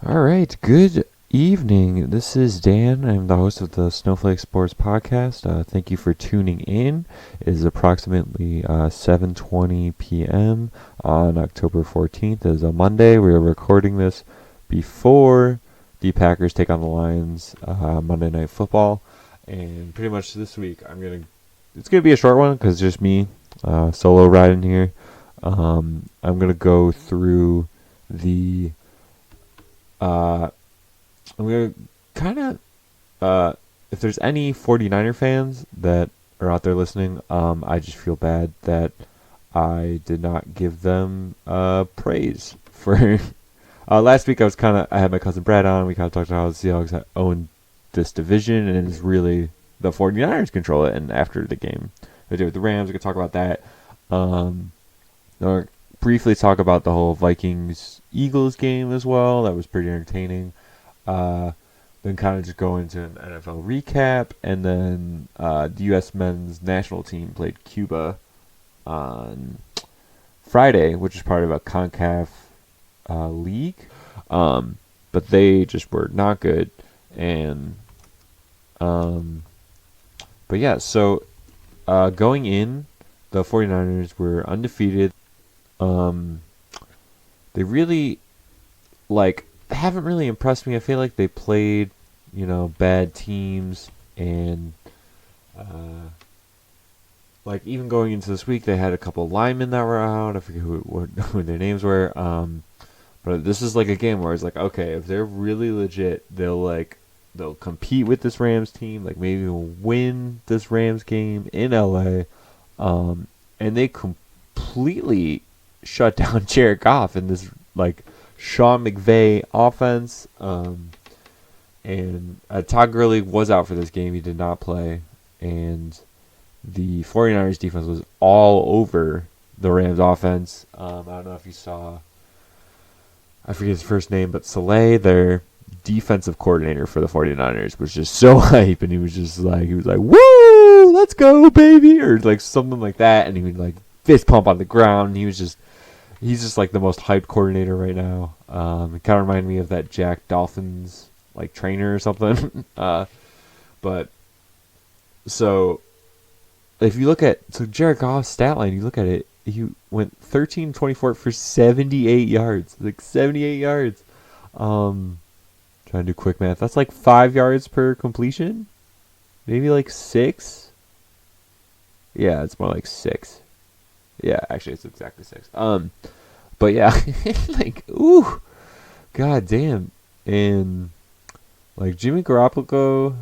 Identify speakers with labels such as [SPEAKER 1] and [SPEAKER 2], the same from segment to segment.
[SPEAKER 1] All right, good evening. This is Dan. I'm the host of the Snowflake Sports Podcast. Thank you for tuning in. It is approximately 7:20 p.m. on October 14th. It is a Monday. We are recording this before the Packers take on the Lions Monday Night Football. And pretty much this week, it's gonna be a short one because just me solo riding here. I'm gonna go through the I'm going to kind of, if there's any 49er fans that are out there listening, I just feel bad that I did not give them praise for. Last week I had my cousin Brad on. We kind of talked about how the Seahawks own this division, and it's really the 49ers control it. And after the game they did with the Rams, we could talk about that. Or briefly talk about the whole Vikings-Eagles game as well. That was pretty entertaining. Then kind of just go into an NFL recap, and then the U.S. men's national team played Cuba on Friday, which is part of a CONCACAF league, but they just were not good. And but yeah, so going in, the 49ers were undefeated. They really haven't really impressed me. I feel like they played, bad teams, and even going into this week, they had a couple linemen that were out. I forget who their names were. But this is like a game where it's like, okay, if they're really legit, they'll compete with this Rams team, like maybe win this Rams game in LA. And they completely shut down Jared Goff in this Sean McVay offense. And Todd Gurley was out for this game. He did not play. And the 49ers defense was all over the Rams offense. I don't know if you saw, I forget his first name, but Saleh, their defensive coordinator for the 49ers, was just so hype. And he was like, woo, let's go, baby. Or something like that. And he would fist pump on the ground. And he's just the most hyped coordinator right now. It kind of reminded me of that Jack Dolphins trainer or something. But so if you look at Jared Goff's stat line, you look at it, he went 13-24 for 78 yards. 78 yards. Trying to do quick math. That's 5 yards per completion. Maybe 6. Yeah, it's more like 6. Yeah, actually, it's exactly 6. But yeah, ooh, god damn. And Jimmy Garoppolo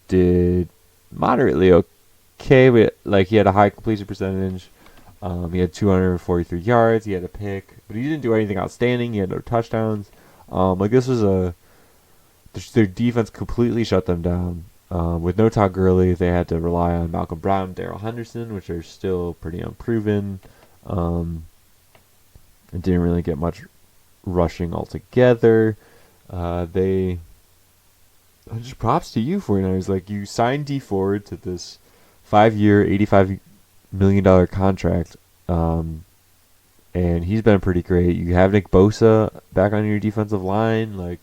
[SPEAKER 1] did moderately okay, but he had a high completion percentage. He had 243 yards. He had a pick, but he didn't do anything outstanding. He had no touchdowns. This was their defense completely shut them down. With no Todd Gurley, they had to rely on Malcolm Brown and Darrell Henderson, which are still pretty unproven. It didn't really get much rushing altogether. Just props to you, 49ers. You signed D Ford to this 5-year, $85 million contract, and he's been pretty great. You have Nick Bosa back on your defensive line.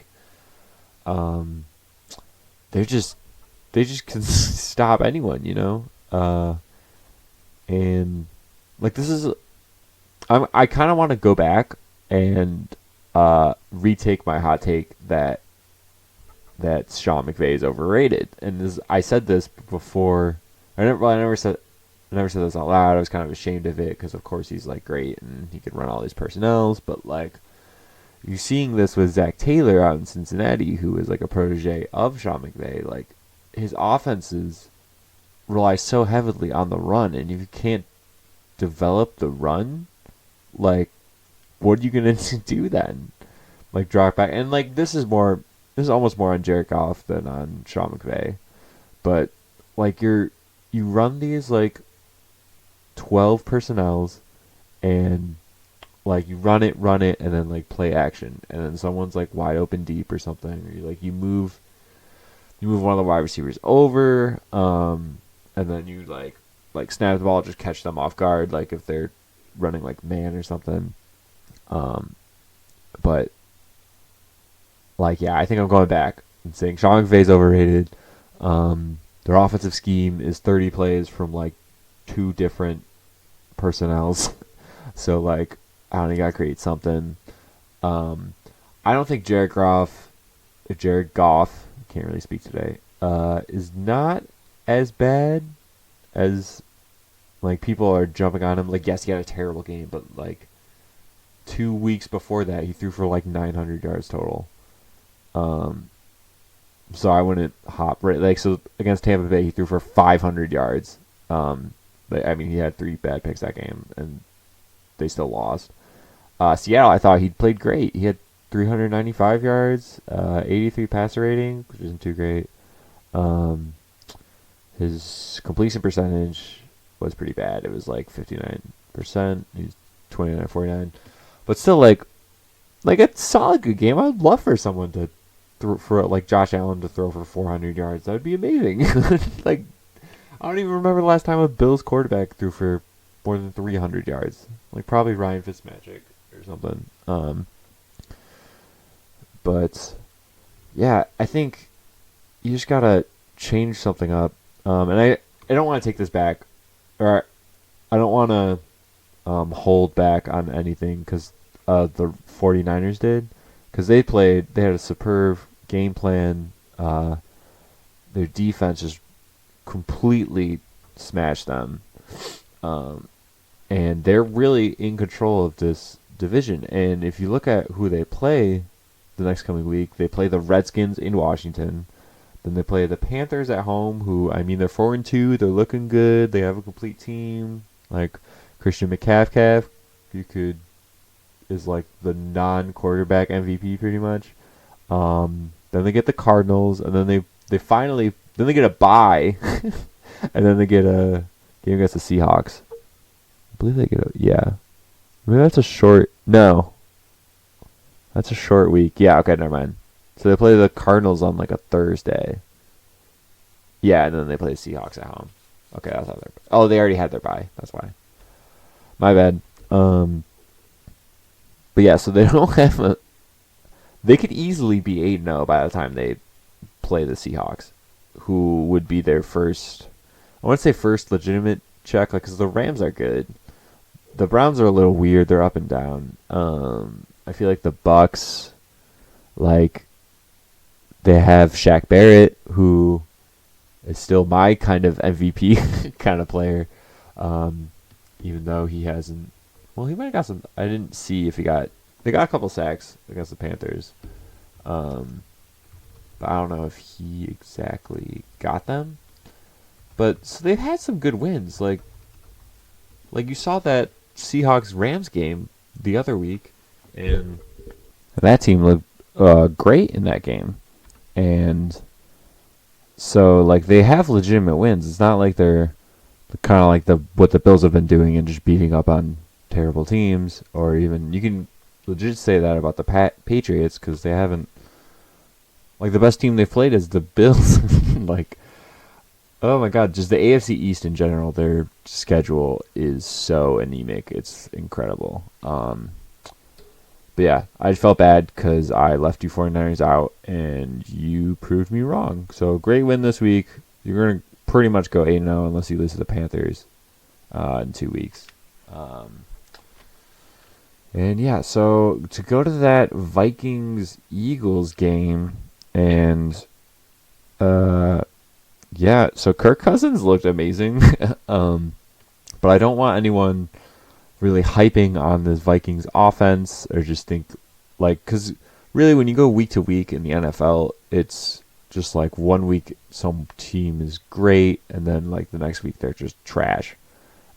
[SPEAKER 1] They just can stop anyone, and this is, I kind of want to go back and retake my hot take that Sean McVay is overrated. And I said this before. I never said this out loud. I was kind of ashamed of it because, of course, he's great and he could run all these personnels. But you're seeing this with Zach Taylor out in Cincinnati, who is a protege of Sean McVay. His offenses rely so heavily on the run, and if you can't develop the run, what are you gonna do then? Drop back, and this is almost more on Jared Goff than on Sean McVay, but you run these 12 personnels, and you run it, and then play action, and then someone's wide open deep or something, or you move one of the wide receivers over, and then you snap the ball, just catch them off guard, if they're running man or something. But like, yeah, I think I'm going back and saying Sean McVay's overrated. Their offensive scheme is 30 plays from like 2 different personnels. So like, I don't know, you gotta create something. I don't think Jared Goff, can't really speak today, is not as bad as like people are jumping on him. Like, yes, he had a terrible game, but like 2 weeks before that, he threw for like 900 yards total. So I wouldn't hop right. Like, so against Tampa Bay, he threw for 500 yards. But, I mean, he had 3 bad picks that game, and they still lost. Seattle, I thought he played great. He had 395 yards, 83 passer rating, which isn't too great. His completion percentage was pretty bad. It was like 59%. He's 29-49. But still, like a solid good game. I would love for someone to for like Josh Allen to throw for 400 yards. That would be amazing. Like, I don't even remember the last time a Bills quarterback threw for more than 300 yards. Like, probably Ryan Fitzmagic or something. But yeah, I think you just gotta change something up. And I don't want to take this back, or I don't want to hold back on anything because the 49ers did, because they had a superb game plan. Their defense just completely smashed them, and they're really in control of this division. And if you look at who they play the next coming week, they play the Redskins in Washington. Then they play the Panthers at home, who, I mean, they're 4-2. They're looking good. They have a complete team. Like, Christian McCaffrey, is like the non-quarterback MVP pretty much. Then they get the Cardinals, and then they finally get a bye, and then they get a game against the Seahawks. I believe they get maybe that's a short. No, that's a short week. Yeah, okay, never mind. So they play the Cardinals on like a Thursday. Yeah, and then they play the Seahawks at home. Okay, that's how they already had their bye. That's why. My bad. But yeah, so they don't have they could easily be 8-0 by the time they play the Seahawks, who would be their first, I want to say first legitimate check, like, because the Rams are good. The Browns are a little weird. They're up and down. I feel like the Bucks, like, they have Shaq Barrett, who is still my kind of MVP kind of player, even though he hasn't. Well, he might have got some. I didn't see if he got. They got a couple sacks against the Panthers, but I don't know if he exactly got them. But so they've had some good wins. Like you saw that Seahawks Rams game the other week, and that team looked great in that game. And so, like, they have legitimate wins. It's not like they're kind of like what the Bills have been doing and just beating up on terrible teams, or even you can legit say that about the Patriots, because they haven't, like, the best team they've played is the Bills. Like, oh my God, just the AFC East in general, their schedule is so anemic. It's incredible. But yeah, I felt bad because I left you 49ers out, and you proved me wrong. So, great win this week. You're going to pretty much go 8-0 unless you lose to the Panthers in 2 weeks. And yeah, so to go to that Vikings-Eagles game, and yeah, so Kirk Cousins looked amazing. But I don't want anyone really hyping on this Vikings offense, or just think, like, because really when you go week to week in the NFL, it's just like 1 week some team is great, and then like the next week they're just trash.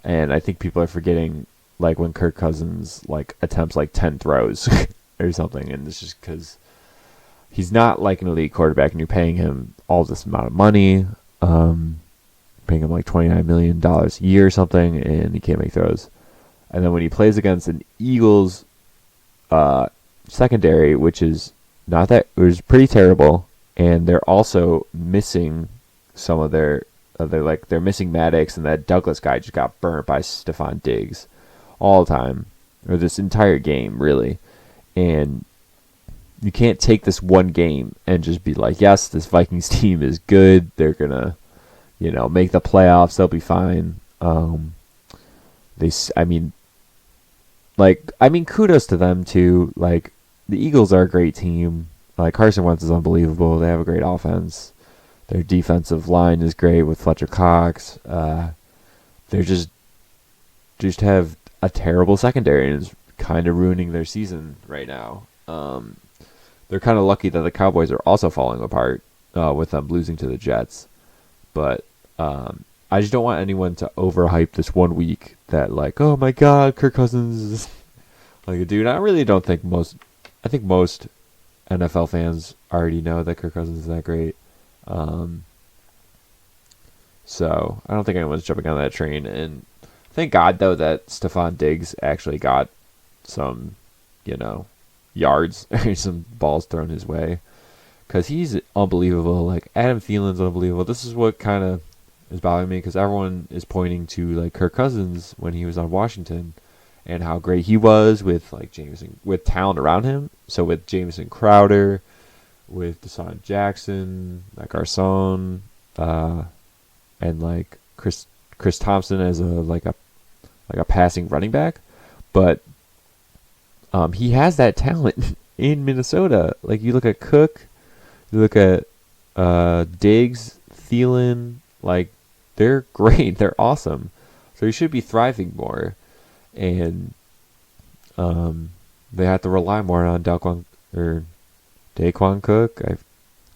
[SPEAKER 1] And I think people are forgetting, like, when Kirk Cousins like attempts like 10 throws or something, and it's just because he's not like an elite quarterback, and you're paying him all this amount of money, paying him like $29 million a year or something, and he can't make throws. And then when he plays against an Eagles secondary, which is pretty terrible, and they're also missing some of they're missing Maddox, and that Douglas guy just got burnt by Stephon Diggs all the time, or this entire game really. And you can't take this one game and just be like, yes, this Vikings team is good. They're gonna, make the playoffs. They'll be fine. Kudos to them too. Like, the Eagles are a great team. Like, Carson Wentz is unbelievable. They have a great offense. Their defensive line is great with Fletcher Cox. They're just have a terrible secondary, and it's kind of ruining their season right now. They're kind of lucky that the Cowboys are also falling apart with them losing to the Jets. But I just don't want anyone to overhype this 1 week that, like, oh my God, Kirk Cousins is like a dude. I think most NFL fans already know that Kirk Cousins is that great. So I don't think anyone's jumping on that train. And thank God, though, that Stephon Diggs actually got some, yards or some balls thrown his way. Because he's unbelievable. Like, Adam Thielen's unbelievable. This is what kind of is bothering me, because everyone is pointing to, like, Kirk Cousins when he was on Washington and how great he was with, like, Jameson, with talent around him. So with Jamison Crowder, with Deshaun Jackson, like Garcon, and like Chris Thompson as a passing running back, but he has that talent in Minnesota. Like, you look at Cook, you look at Diggs, Thielen, like, they're great, they're awesome. So he should be thriving more, and they have to rely more on Daquan Cook. There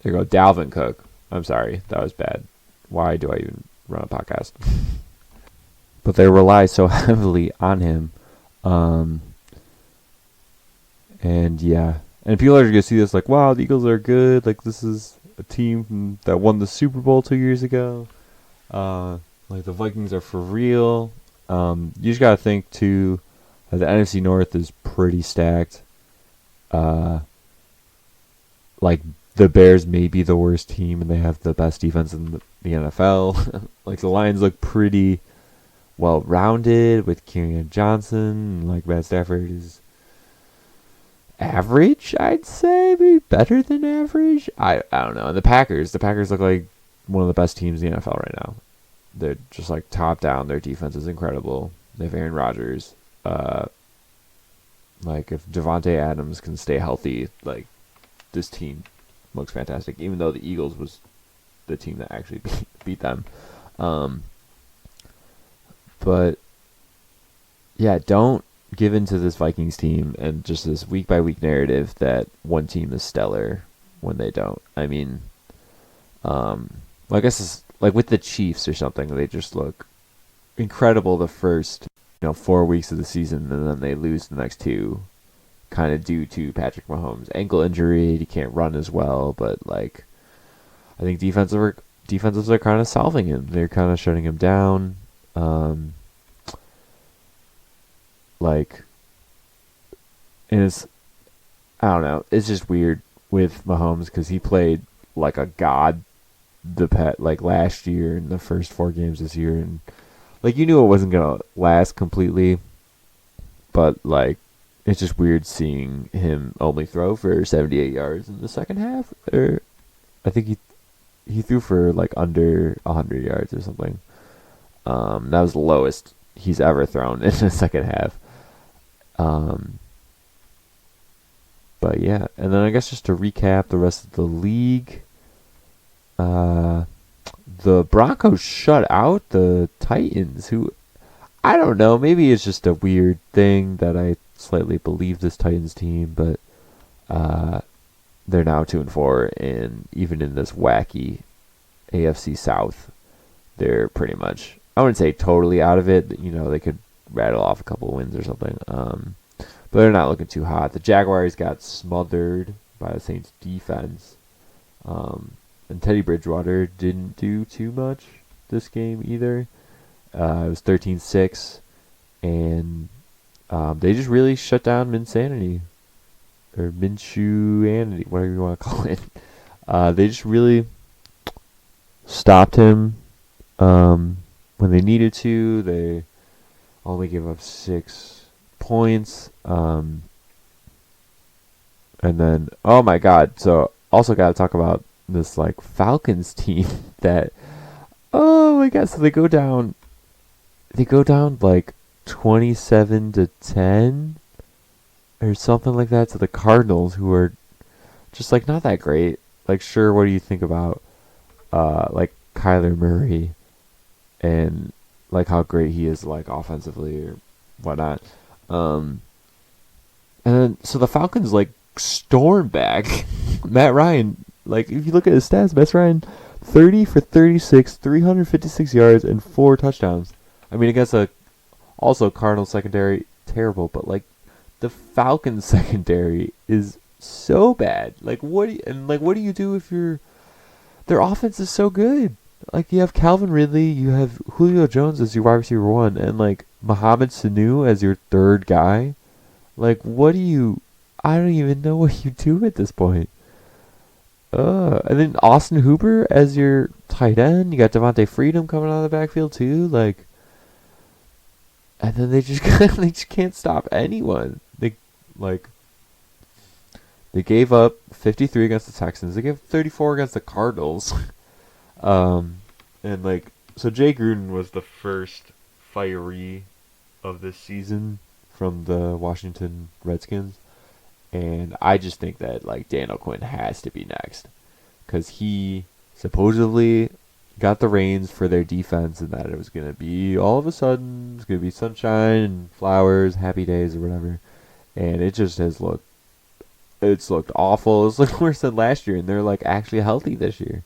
[SPEAKER 1] you go, Dalvin Cook. I'm sorry, that was bad. Why do I even run a podcast? But they rely so heavily on him. And yeah. And people are going to see this like, wow, the Eagles are good. Like, this is a team that won the Super Bowl 2 years ago. Like, the Vikings are for real. You just got to think, too, that the NFC North is pretty stacked. Like, the Bears may be the worst team, and they have the best defense in the NFL. Like, the Lions look pretty well-rounded with Kerryon Johnson. Like, Matt Stafford is average, I'd say. Maybe better than average. I don't know. And the Packers look like one of the best teams in the NFL right now. They're just, like, top down. Their defense is incredible. They have Aaron Rodgers. Like, if Devontae Adams can stay healthy, like, this team looks fantastic, even though the Eagles was the team that actually beat them. But yeah, don't give in to this Vikings team and just this week by week narrative that one team is stellar when they don't. I mean, I guess it's like with the Chiefs or something. They just look incredible the first 4 weeks of the season, and then they lose the next two, kind of due to Patrick Mahomes' ankle injury. He can't run as well, but like, I think defenses are kind of solving him. They're kind of shutting him down. And it's, I don't know, it's just weird with Mahomes because he played like a god last year in the first 4 games this year, and like, you knew it wasn't gonna last completely, but like, it's just weird seeing him only throw for 78 yards in the second half. Or I think he threw for like under 100 yards or something. That was the lowest he's ever thrown in the second half. But yeah, and then I guess just to recap the rest of the league, the Broncos shut out the Titans, who, I don't know, maybe it's just a weird thing that I slightly believe this Titans team, but they're now 2-4, and even in this wacky AFC South, they're pretty much, I wouldn't say totally out of it. They could rattle off a couple of wins or something, but they're not looking too hot. The Jaguars got smothered by the Saints defense, and Teddy Bridgewater didn't do too much this game either. It was 13-6, and they just really shut down Minsanity, or Minshew-anity, whatever you want to call it. They just really stopped him when they needed to. They only gave up 6 points. And then, oh my God! So also got to talk about this like Falcons team that, oh my God! So they go down. They go down like 27-10 or something like that to the Cardinals, who are just like not that great. Like, sure, what do you think about like Kyler Murray and like how great he is like offensively or whatnot? Um, and then so the Falcons like storm back. Matt Ryan, like if you look at his stats, Matt Ryan, 30 for 36, 356 yards and 4 touchdowns. I mean, against a also Cardinals secondary terrible, but like the Falcons secondary is so bad. Like what do you do if their offense is so good? Like you have Calvin Ridley, you have Julio Jones as your wide receiver 1, and like Mohamed Sanu as your third guy. Like what do you? I don't even know what you do at this point. And then Austin Hooper as your tight end. You got Devontae Freedom coming out of the backfield too. Like, and then they just they just can't stop anyone. Like they gave up 53 against the Texans. They gave 34 against the Cardinals. And like so Jay Gruden was the first firee of this season from the Washington Redskins. And I just think that like Dan O'Quinn has to be next, because he supposedly got the reins for their defense, and that it was gonna be all of a sudden it's gonna be sunshine and flowers, happy days or whatever, and it just has looked awful. It's looked worse than last year, and they're like actually healthy this year.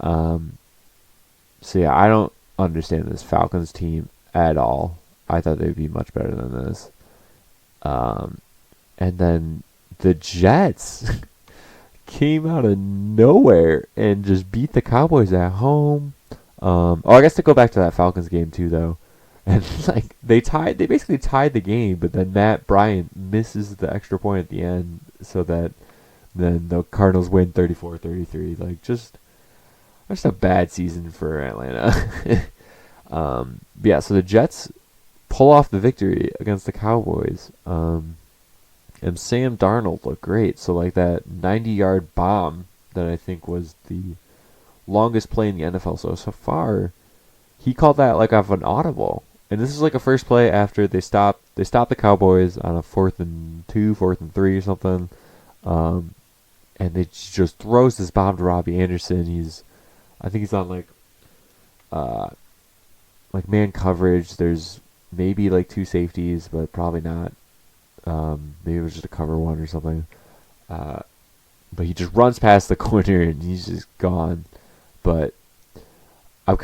[SPEAKER 1] So yeah, I don't understand this Falcons team at all. I thought they'd be much better than this. And then the Jets came out of nowhere and just beat the Cowboys at home. I guess to go back to that Falcons game too, though, and like they basically tied the game, but then Matt Bryant misses the extra point at the end, so that then the Cardinals win 34-33. Like just a bad season for Atlanta. Yeah, so the Jets pull off the victory against the Cowboys. And Sam Darnold looked great. So like that 90-yard bomb that I think was the longest play in the NFL so far, he called that like off an audible. And this is like a first play after they stopped the Cowboys on a 4th and 2, 4th and 3 or something. And they just throws this bomb to Robbie Anderson. I think he's on like man coverage. There's maybe like 2 safeties, but probably not. Maybe it was just a cover 1 or something. But he just runs past the corner and he's just gone. But I'm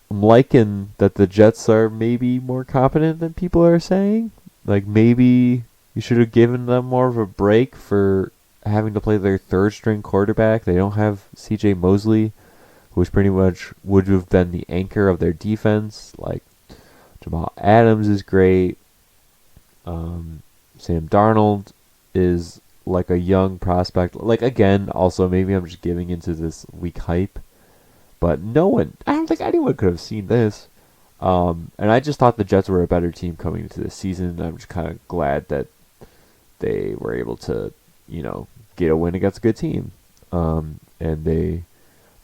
[SPEAKER 1] liking that the Jets are maybe more competent than people are saying. Like maybe you should have given them more of a break for having to play their 3rd string quarterback. They don't have C.J. Mosley, who pretty much would have been the anchor of their defense. Like Jamal Adams is great. Sam Darnold is like a young prospect. Like again, also maybe I'm just giving into this weak hype, but I don't think anyone could have seen this. And I just thought the Jets were a better team coming into this season. I'm just kind of glad that they were able to, get a win against a good team. And their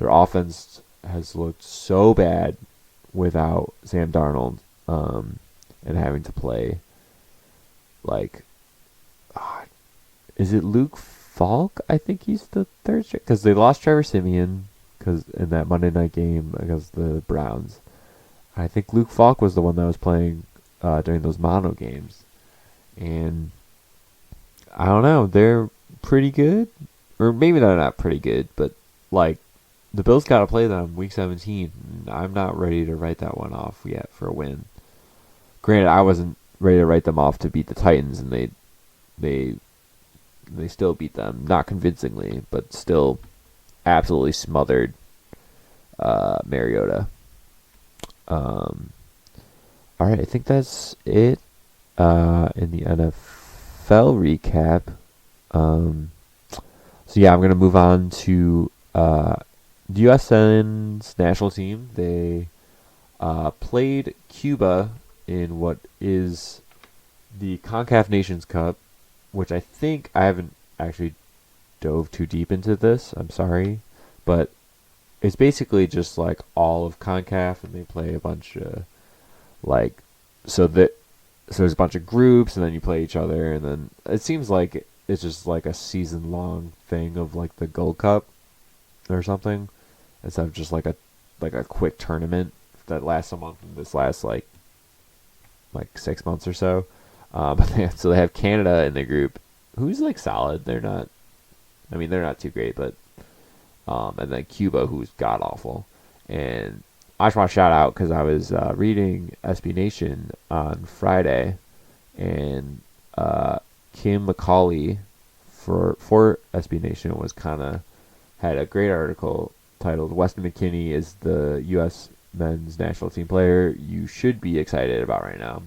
[SPEAKER 1] offense has looked so bad without Sam Darnold, and having to play. Like, is it Luke Falk? I think he's the 3rd string, because they lost Trevor Siemian in that Monday night game against the Browns. I think Luke Falk was the one that was playing during those mono games, and I don't know, they're pretty good, or maybe they're not pretty good, but like the Bills got to play them week 17. I'm not ready to write that one off yet for a win. Granted, I wasn't ready to write them off to beat the Titans, and they still beat them, not convincingly, but still absolutely smothered Mariota. All right, I think that's it in the NFL recap. So yeah, I'm gonna move on to the USN's national team. They played Cuba in what is the CONCACAF Nations Cup, which I think I haven't actually dove too deep into this. I'm sorry, but it's basically just like all of CONCACAF, and they play a bunch of like so that so there's a bunch of groups, and then you play each other, and then it seems like it's just like a season long thing of like the Gold Cup or something, instead of just like a quick tournament that lasts a month. And this lasts like 6 months or so. But they have Canada in the group, who's like solid. They're not. I mean, they're not too great, but and then Cuba, who's god awful. And I just want to shout out because I was reading SB Nation on Friday, and Kim McCauley for SB Nation was had a great article titled "Weston McKennie is the U.S. men's national team player you should be excited about right now."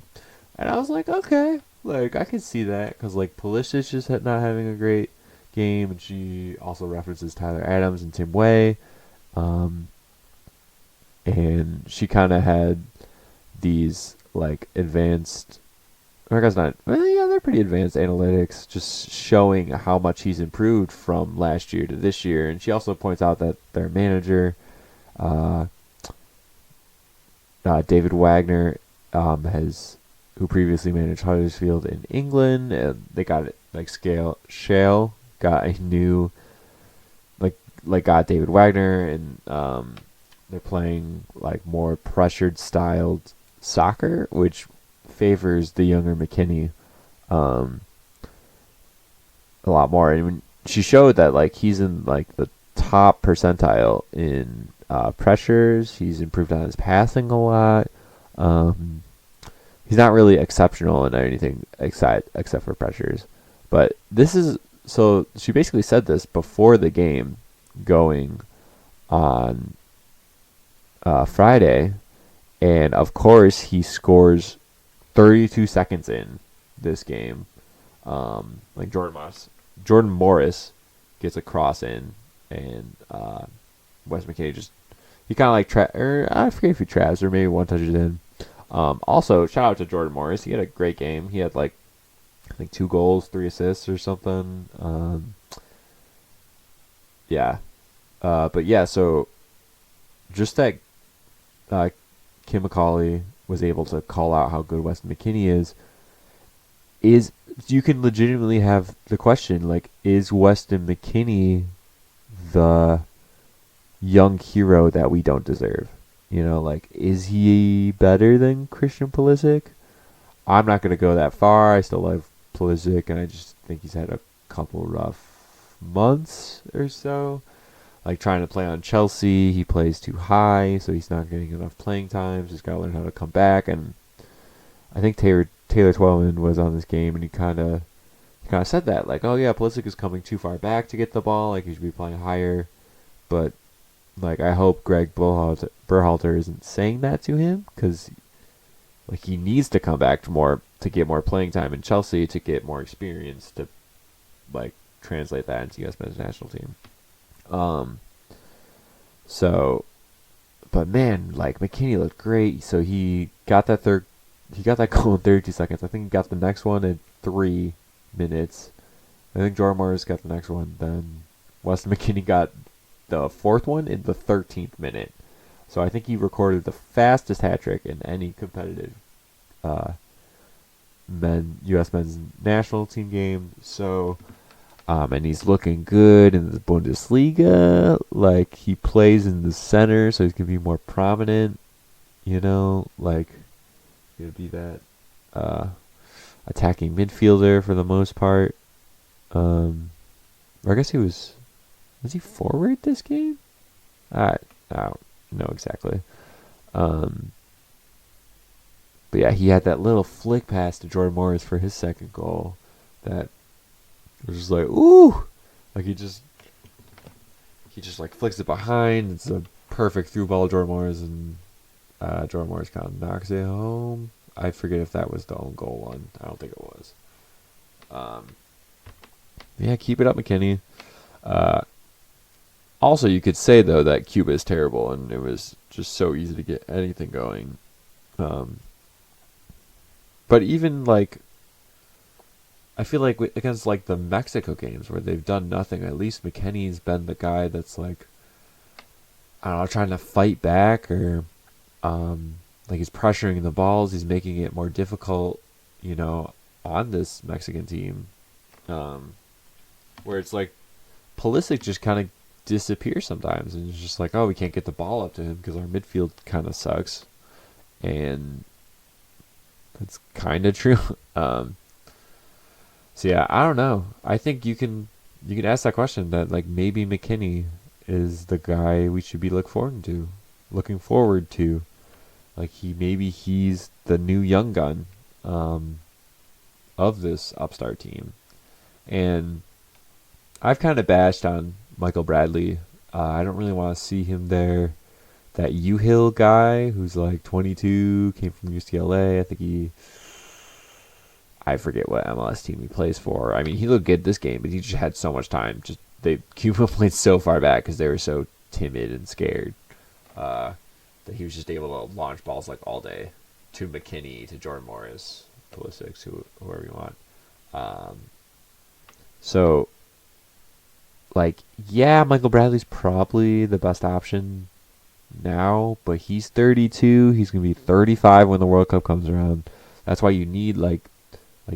[SPEAKER 1] And I was like, okay, like I can see that because like Pulisic's just not having a great game, and she also references Tyler Adams and Tim Way, and she kind of had these like advanced, I guess not, well, yeah, they're pretty advanced analytics, just showing how much he's improved from last year to this year. And she also points out that their manager, David Wagner, who previously managed Huddersfield in England, and they got it like Shale got a new got David Wagner, and they're playing like more pressured styled soccer, which favors the younger McKennie a lot more. And when she showed that like he's in like the top percentile in pressures, he's improved on his passing a lot. He's not really exceptional in anything except for pressures. But this is, so she basically said this before the game going on Friday, and of course he scores 32 seconds in this game. Like Jordan Morris gets a cross in, and Wes McKennie he kind of like I forget if he traps or maybe one touches in. Also, shout out to Jordan Morris. He had a great game. He had like I think 2 goals, 3 assists or something. Yeah. But yeah, so just that Kim McCauley was able to call out how good Weston McKennie is you can legitimately have the question, like, is Weston McKennie the young hero that we don't deserve? You know, like, is he better than Christian Pulisic? I'm not going to go that far. I still love Pulisic, and I just think he's had a couple rough months or so. Like, trying to play on Chelsea, he plays too high, so he's not getting enough playing time. He's got to learn how to come back. And I think Taylor Twellman was on this game, and he kind of said that, like, oh yeah, Pulisic is coming too far back to get the ball. Like, he should be playing higher. But like, I hope Greg Berhalter isn't saying that to him, because like he needs to come back to get more playing time in Chelsea, to get more experience, to like translate that into U.S. men's national team. So, but man, like McKennie looked great. So he got that goal in 32 seconds. I think he got the next one in 3 minutes. I think Jordan Morris got the next one. Then Weston McKennie got the 4th one in the 13th minute. So I think he recorded the fastest hat trick in any competitive U.S. men's national team game. So, and he's looking good in the Bundesliga. Like, he plays in the center, so he's going to be more prominent. You know, like, he'll be that attacking midfielder for the most part. Or I guess was he forward this game? I don't know exactly. But yeah, he had that little flick pass to Jordan Morris for his second goal that was just like, ooh, like he just like flicks it behind. It's a perfect through ball to Jordan Morris, and Jordan Morris kind of knocks it home. I forget if that was the own goal one. I don't think it was. Yeah, keep it up, McKennie. Also, you could say, though, that Cuba is terrible, and it was just so easy to get anything going. But even, like, I feel like against like the Mexico games where they've done nothing, at least McKennie's been the guy that's like, I don't know, trying to fight back, or like he's pressuring the balls, he's making it more difficult, on this Mexican team. Um, where it's like Pulisic just kind of disappears sometimes, and it's just like, oh, we can't get the ball up to him because our midfield kind of sucks, and that's kind of true. So yeah, I don't know. I think you can ask that question, that like maybe McKennie is the guy we should be looking forward to. Like maybe he's the new young gun of this upstart team. And I've kind of bashed on Michael Bradley. I don't really want to see him there. That U-Hill guy who's like 22, came from UCLA. I forget what MLS team he plays for. I mean, he looked good this game, but he just had so much time. Cuba played so far back because they were so timid and scared that he was just able to launch balls like all day to McKennie, to Jordan Morris, Pulisic, whoever you want. So, like, yeah, Michael Bradley's probably the best option now, but he's 32. He's gonna be 35 when the World Cup comes around. That's why you need like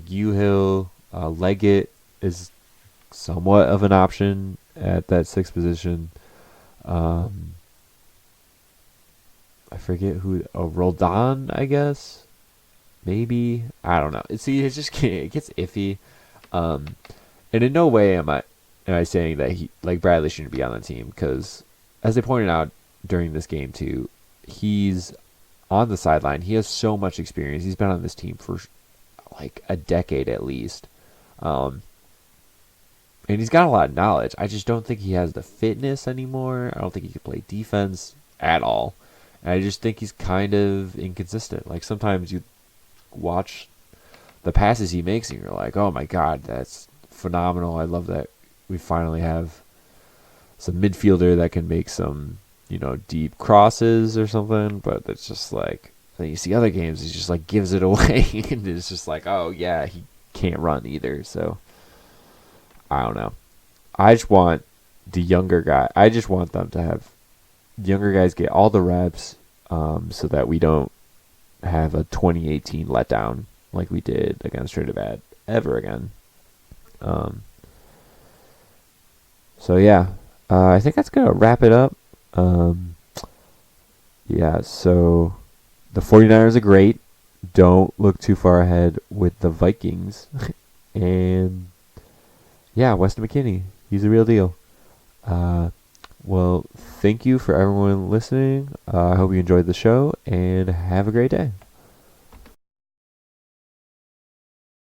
[SPEAKER 1] U-Hill. Leggett is somewhat of an option at that sixth position. I forget who. Roldan, I guess. Maybe, I don't know. It gets iffy. And in no way am I saying that Bradley shouldn't be on the team, because as they pointed out during this game too, he's on the sideline. He has so much experience. He's been on this team for like a decade at least. And he's got a lot of knowledge. I just don't think he has the fitness anymore. I don't think he can play defense at all. And I just think he's kind of inconsistent. Like sometimes you watch the passes he makes and you're like, oh my God, that's phenomenal. I love that we finally have some midfielder that can make some, deep crosses or something. But it's just like, then you see other games, he just like gives it away. And it's just like, oh yeah, he can't run either. So I don't know. I just want the younger guy. I just want them to have younger guys get all the reps, so that we don't have a 2018 letdown like we did against Trinidad ever again. So yeah, I think that's gonna wrap it up. Yeah, so the 49ers are great. Don't look too far ahead with the Vikings. And yeah, Weston McKennie, he's a real deal. Well, thank you for everyone listening. I hope you enjoyed the show, and have a great day.